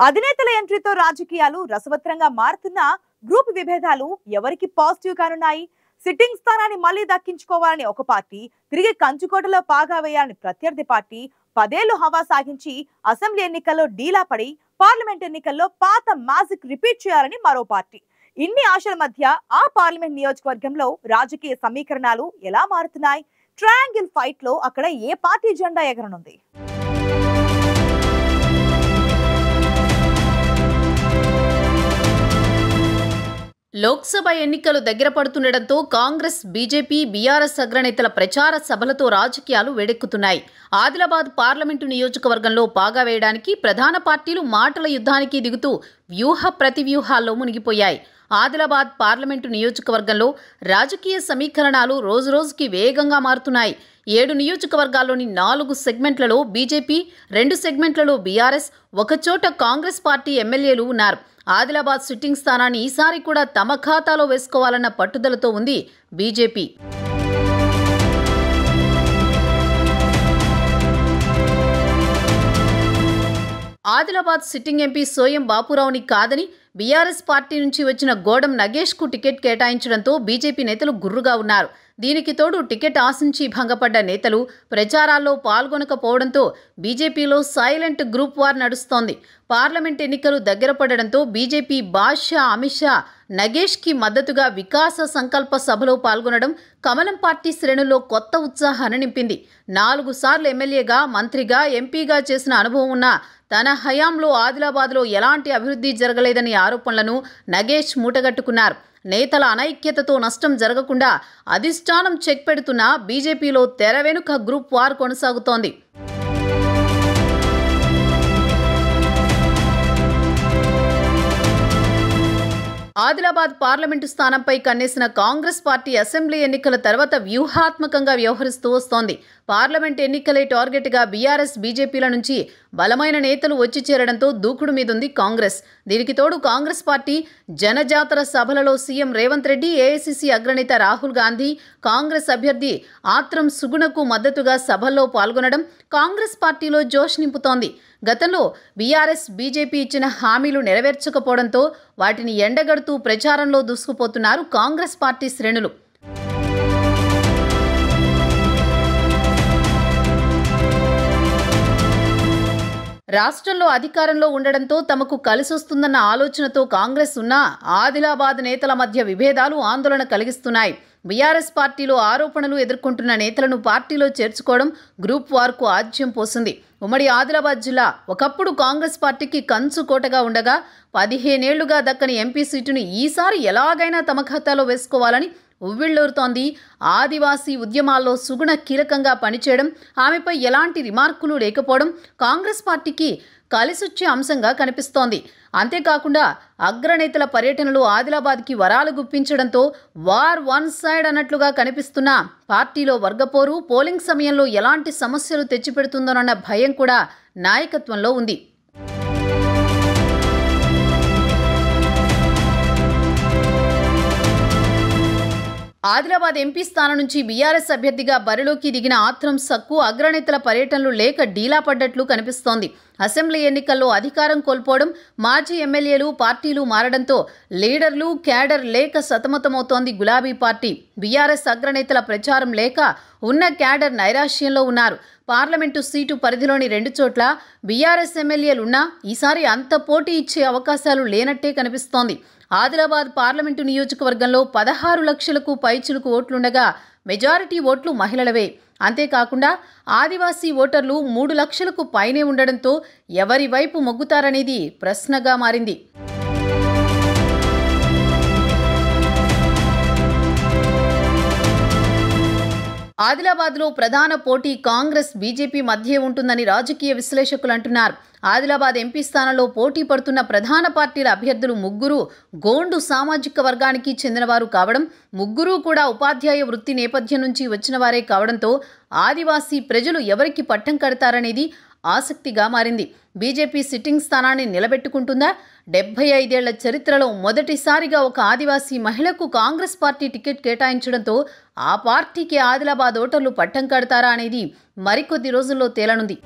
అధినేతల ఎంట్రీతో రాజకీయాలు రసవత్రంగా మారుతున్న గ్రూప్ విభేదాలు ఎవరికి పాజిటివ్ కానున్నాయి? సిట్టింగ్ స్థానాన్ని మళ్లీ దక్కించుకోవాలని ఒక పార్టీ, తిరిగి కంచుకోటలో పాగా వేయాలని ప్రత్యర్థి పార్టీ 10 ఏళ్లు హవా సాగించి అసెంబ్లీ ఎన్నికల్లో డీలా పడి పార్లమెంట్ ఎన్నికల్లో పాత మ్యాజిక్ రిపీట్ చేయాలని మరో పార్టీ. ఇన్ని ఆశల మధ్య ఆ పార్లమెంట్ నియోజకవర్గంలో రాజకీయ సమీకరణాలు ఎలా మారుతున్నాయి? ట్రయాంగిల్ ఫైట్ లో అక్కడ ఏ పార్టీ జెండా ఎగరనుంది? లోక్సభ ఎన్నికలు దగ్గర పడుతుండటంతో కాంగ్రెస్, బీజేపీ, బీఆర్ఎస్ అగ్రనేతల ప్రచార సభలతో రాజకీయాలు వేడెక్కుతున్నాయి. ఆదిలాబాద్ పార్లమెంటు నియోజకవర్గంలో పాగా వేయడానికి ప్రధాన పార్టీలు మాటల యుద్ధానికి దిగుతూ వ్యూహ ప్రతివ్యూహాల్లో మునిగిపోయాయి. ఆదిలాబాద్ పార్లమెంటు నియోజకవర్గంలో రాజకీయ సమీకరణాలు రోజురోజుకి వేగంగా మారుతున్నాయి. 7 నియోజకవర్గాల్లోని 4 సెగ్మెంట్లలో బీజేపీ, 2 సెగ్మెంట్లలో బీఆర్ఎస్, ఒకచోట కాంగ్రెస్ పార్టీ ఎమ్మెల్యేలు ఉన్నారు. ఆదిలాబాద్ సిట్టింగ్ స్థానాన్ని ఈసారి కూడా తమ ఖాతాలో వేసుకోవాలన్న పట్టుదలతో ఉంది BJP. Adilabad sitting MP Soyam బాపురావుని కాదని బీఆర్ఎస్ పార్టీ నుంచి వచ్చిన గోడం నగేష్కు టికెట్ కేటాయించడంతో బీజేపీ నేతలు గుర్రుగా ఉన్నారు. దీనికి తోడు టికెట్ ఆశించి భంగపడ్డ నేతలు ప్రచారాల్లో పాల్గొనకపోవడంతో బీజేపీలో సైలెంట్ గ్రూప్ వార్ నడుస్తోంది. పార్లమెంట్ ఎన్నికలు దగ్గర పడడంతో బీజేపీ బాద్షా అమిత్ షా నగేష్కి మద్దతుగా వికాస సంకల్ప సభలో పాల్గొనడం కమలం పార్టీ శ్రేణుల్లో కొత్త ఉత్సాహాన్ని నింపింది. 4 సార్లు ఎమ్మెల్యేగా, మంత్రిగా, ఎంపీగా చేసిన అనుభవం ఉన్న తన హయాంలో ఆదిలాబాద్లో ఎలాంటి అభివృద్ధి జరగలేదని ఆరోపణలను నగేష్ మూటగట్టుకున్నారు. నేతల అనైక్యతతో నష్టం జరగకుండా అధిష్టానం చెక్ పెడుతున్న బీజేపీలో తెర వెనుక గ్రూప్ వార్ కొనసాగుతోంది. ఆదిలాబాద్ పార్లమెంటు స్థానంపై కన్నేసిన కాంగ్రెస్ పార్టీ అసెంబ్లీ ఎన్నికల తర్వాత వ్యూహాత్మకంగా వ్యవహరిస్తూ వస్తోంది. పార్లమెంట్ ఎన్నికలే టార్గెట్గా బీఆర్ఎస్, బీజేపీల నుంచి బలమైన నేతలు వచ్చి చేరడంతో దూకుడు మీదుంది కాంగ్రెస్. దీనికి తోడు కాంగ్రెస్ పార్టీ జనజాతర సభలలో సీఎం రేవంత్ రెడ్డి, ఏఐసీసీ అగ్రనేత రాహుల్ గాంధీ, కాంగ్రెస్ అభ్యర్థి ఆత్రం సుగుణకు మద్దతుగా సభల్లో పాల్గొనడం కాంగ్రెస్ పార్టీలో జోష్ నింపుతోంది. గతంలో బీఆర్ఎస్, బీజేపీ ఇచ్చిన హామీలు నెరవేర్చకపోవడంతో వాటిని ఎండగడుతూ ప్రచారంలో దూసుకుపోతున్నారు కాంగ్రెస్ పార్టీ శ్రేణులు. రాష్ట్రంలో అధికారంలో ఉండడంతో తమకు కలిసొస్తుందన్న ఆలోచనతో కాంగ్రెస్ ఉన్నా ఆదిలాబాద్ నేతల మధ్య విభేదాలు ఆందోళన కలిగిస్తున్నాయి. బీఆర్ఎస్ పార్టీలో ఆరోపణలు ఎదుర్కొంటున్న నేతలను పార్టీలో చేర్చుకోవడం గ్రూప్ వార్కు ఆజ్యం పోసింది. ఉమ్మడి ఆదిలాబాద్ జిల్లా ఒకప్పుడు కాంగ్రెస్ పార్టీకి కంచుకోటగా ఉండగా 15 ఏళ్లుగా దక్కని ఎంపీ సీటును ఈసారి ఎలాగైనా తమ ఖాతాలో వేసుకోవాలని ఉవ్విళ్లూరుతోంది. ఆదివాసీ ఉద్యమాల్లో సుగుణ కీలకంగా పనిచేయడం, ఆమెపై ఎలాంటి రిమార్కులు లేకపోవడం కాంగ్రెస్ పార్టీకి కలిసొచ్చే అంశంగా కనిపిస్తోంది. అంతేకాకుండా అగ్రనేతల పర్యటనలు ఆదిలాబాద్కి వరాలు గుప్పించడంతో వార్ వన్ సైడ్ అన్నట్లుగా కనిపిస్తున్న పార్టీలో వర్గపోరు పోలింగ్ సమయంలో ఎలాంటి సమస్యలు తెచ్చిపెడుతుందోనన్న భయం కూడా నాయకత్వంలో ఉంది. ఆదిలాబాద్ ఎంపీ స్థానం నుంచి బీఆర్ఎస్ అభ్యర్థిగా బరిలోకి దిగిన ఆత్రం సక్కు అగ్రనేతల పర్యటనలు లేక డీలా పడ్డట్లు కనిపిస్తోంది. అసెంబ్లీ ఎన్నికల్లో అధికారం కోల్పోవడం, మాజీ ఎమ్మెల్యేలు, పార్టీలు మారడంతో లీడర్లు, క్యాడర్ లేక సతమతమవుతోంది గులాబీ పార్టీ. బీఆర్ఎస్ అగ్రనేతల ప్రచారం లేక ఉన్న క్యాడర్ నైరాశ్యంలో ఉన్నారు. పార్లమెంటు సీటు పరిధిలోని 2 చోట్ల బీఆర్ఎస్ ఎమ్మెల్యేలున్నా ఈసారి అంత పోటీ ఇచ్చే అవకాశాలు లేనట్టే కనిపిస్తోంది. ఆదిలాబాద్ పార్లమెంటు నియోజకవర్గంలో 16 లక్షలకు పైచిలుకు ఓట్లుండగా మెజారిటీ ఓట్లు మహిళలవే. అంతేకాకుండా ఆదివాసీ ఓటర్లు 3 లక్షలకు పైనే ఉండడంతో ఎవరి వైపు మొగ్గుతారనేది ప్రశ్నగా మారింది. ఆదిలాబాద్లో ప్రధాన పోటీ కాంగ్రెస్, బీజేపీ మధ్య ఉంటుందని రాజకీయ విశ్లేషకులు అంటున్నారు. ఆదిలాబాద్ ఎంపీ స్థానంలో పోటీ పడుతున్న ప్రధాన పార్టీల అభ్యర్థులు ముగ్గురు గోండు సామాజిక వర్గానికి చెందినవారు కావడం, ముగ్గురు కూడా ఉపాధ్యాయ వృత్తి నేపథ్యం నుంచి వచ్చిన వారే కావడంతో ఆదివాసీ ప్రజలు ఎవరికి పట్టం కడతారనేది ఆసక్తిగా మారింది. బీజేపీ సిట్టింగ్ స్థానాన్ని నిలబెట్టుకుంటుందా? 75 ఏళ్ల చరిత్రలో మొదటిసారిగా ఒక ఆదివాసీ మహిళకు కాంగ్రెస్ పార్టీ టికెట్ కేటాయించడంతో ఆ పార్టీకి ఆదిలాబాద్ ఓటర్లు పట్టం కడతారా అనేది మరికొద్ది రోజుల్లో తేలనుంది.